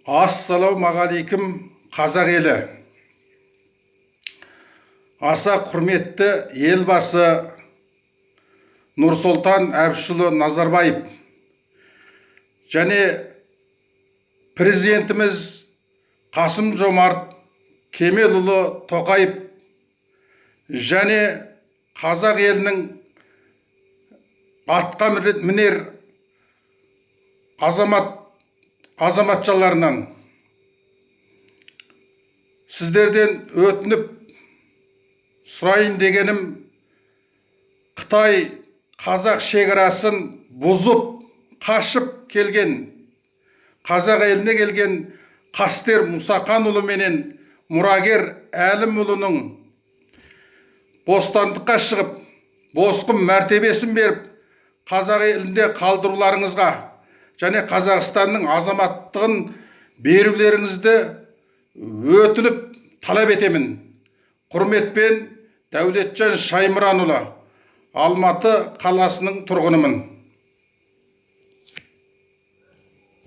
Ассалаумағалейкум қазақ елі. Аса құрметті елбасы Нұрсұлтан Әбішұлы Назарбаев және президентіміз Қасым-Жомарт Кемелұлы Тоқаев және қазақ елінің атқа мінер азаматшаларынан сіздерден өтініп сұрайын дегенім, Қытай қазақ шекарасын бұзып, қашып келген, қазақ еліне келген Қастер Мұсақанұлы менен мұрагер Әлімұлының бостандыққа шығып, босқын мәртебесін беріп, қазақ елінде қалдыруларыңызға және Қазақстанның азаматтығын берулеріңізді өтініп талап етемін. Құрметпен Дәулетжан Шаймұранұлы, Алматы қаласының тұрғынымын.